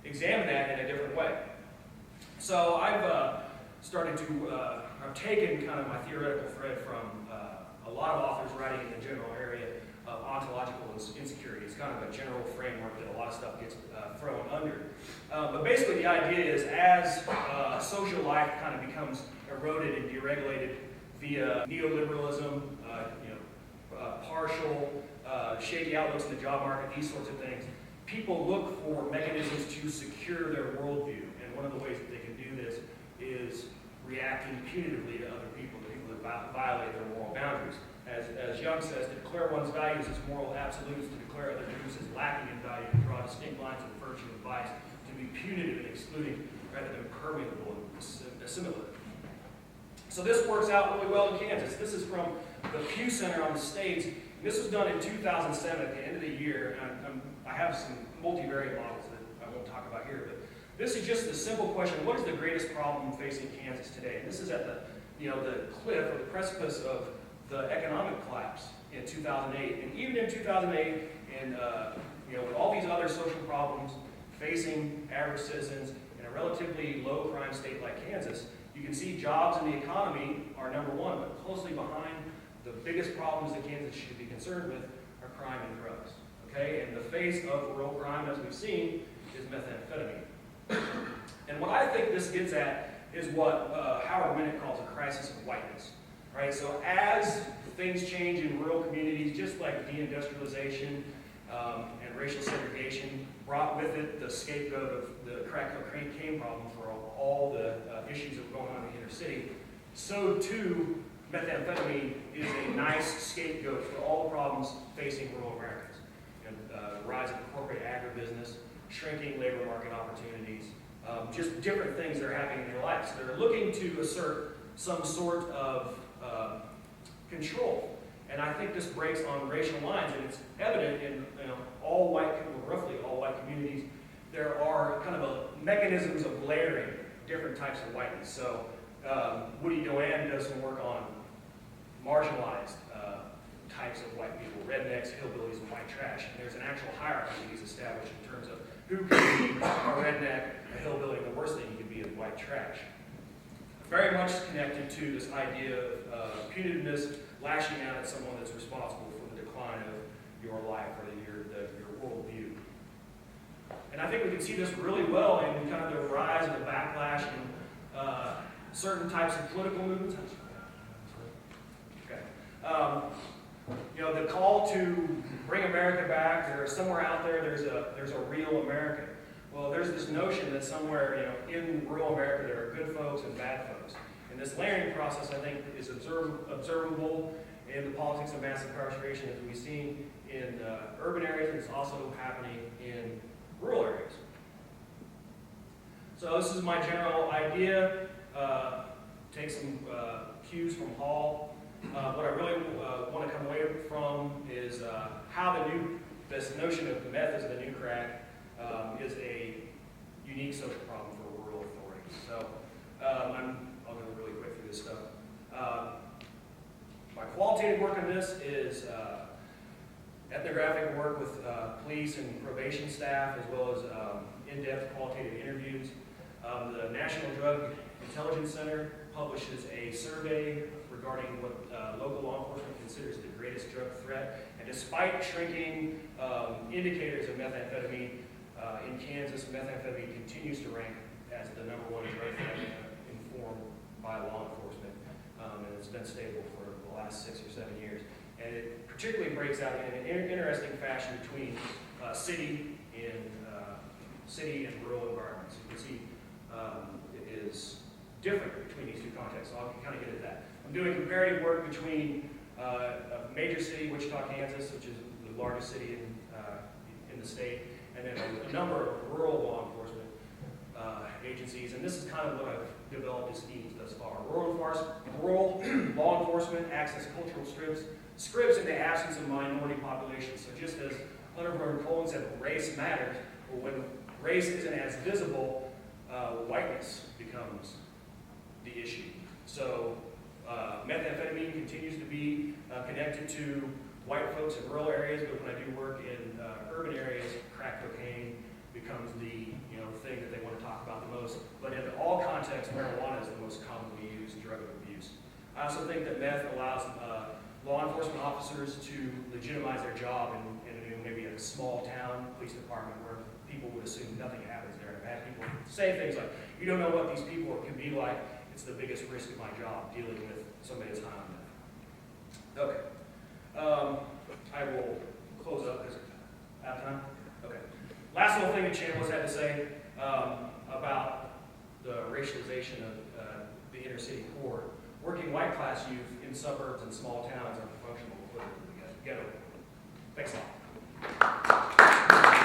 examine that in a different way. So I've started to, I've taken kind of my theoretical thread from a lot of authors writing in the general area of ontological insecurity. It's kind of a general framework that a lot of stuff gets thrown under. But basically the idea is as social life kind of becomes eroded and deregulated via neoliberalism, partial, shaky outlooks in the job market, these sorts of things, people look for mechanisms to secure their worldview. And one of the ways that they can do this is reacting punitively to other people, the people that violate their moral boundaries. As Young says, to declare one's values as moral absolutes, to declare other truths as lacking in value, to draw distinct lines of virtue and vice, to be punitive and excluding rather than permeable and assimilative. So this works out really well in Kansas. This is from the Pew Center on the States. This was done in 2007 at the end of the year. And I have some multivariate models that I won't talk about here, but this is just a simple question: what is the greatest problem facing Kansas today? And this is at the cliff or the precipice of the economic collapse in 2008. And even in 2008, and with all these other social problems facing average citizens in a relatively low crime state like Kansas, you can see jobs in the economy are number one, but closely behind the biggest problems that Kansas should be concerned with are crime and drugs. Okay, and the face of rural crime, as we've seen, is methamphetamine. And what I think this gets at is what Howard Minnick calls a crisis of whiteness. Right? So as things change in rural communities, just like deindustrialization and racial segregation brought with it the scapegoat of the crack cocaine problem for all the issues that were going on in the inner city, so too methamphetamine is a nice scapegoat for all the problems facing rural Americans. The rise of the corporate agribusiness, shrinking labor market opportunities, just different things that are happening in their lives. They're looking to assert some sort of control. And I think this breaks on racial lines, and it's evident in all white people, roughly all white communities. There are kind of mechanisms of layering different types of whiteness. So Woody Doane does some work on marginalized types of white people, rednecks, hillbillies, and white trash. And there's an actual hierarchy he's established in terms of who can be a redneck, a hillbilly, and the worst thing you can be is white trash. Very much connected to this idea of punitiveness, lashing out at someone that's responsible for the decline of your life or your worldview. And I think we can see this really well in kind of the rise of the backlash in certain types of political movements. Okay. The call to bring America back, or somewhere out there, there's a real American. Well, there's this notion that somewhere, in rural America, there are good folks and bad folks. And this layering process, I think, is observable in the politics of mass incarceration, as we've seen in urban areas, and it's also happening in rural areas. So this is my general idea. Take some cues from Hall. What I really want to come away from is how this notion of meth as the new crack is a unique social problem for rural authorities. So I'll go really quick through this stuff. My qualitative work on this is ethnographic work with police and probation staff, as well as in-depth qualitative interviews. The National Drug Intelligence Center publishes a survey regarding what local law enforcement considers the greatest drug threat. And despite shrinking indicators of methamphetamine in Kansas, methamphetamine continues to rank as the #1 drug threat informed by law enforcement. And it's been stable for the last 6 or 7 years. And it particularly breaks out in an interesting fashion between city and rural environments. You can see it is different between these two contexts. So I'll kind of get at that. I'm doing comparative work between a major city, Wichita, Kansas, which is the largest city in the state, and then a number of rural law enforcement agencies. And this is kind of what I've developed as themes thus far. Rural law enforcement acts as cultural scripts in the absence of minority populations. So just as Hunter Colin said, race matters, but when race isn't as visible, whiteness becomes the issue. So methamphetamine continues to be connected to white folks in rural areas, but when I do work in urban areas, crack cocaine becomes the because marijuana is the most commonly used drug of abuse. I also think that meth allows law enforcement officers to legitimize their job in maybe a small town police department where people would assume nothing happens there. And I've had people say things like, you don't know what these people can be like. It's the biggest risk of my job, dealing with somebody that's high on meth. Okay. I will close up because out of time. Okay. Last little thing that Chambliss had to say about the racialization of the inner city core. Working white class youth in suburbs and small towns are functional equivalent to the ghetto. Thanks a lot.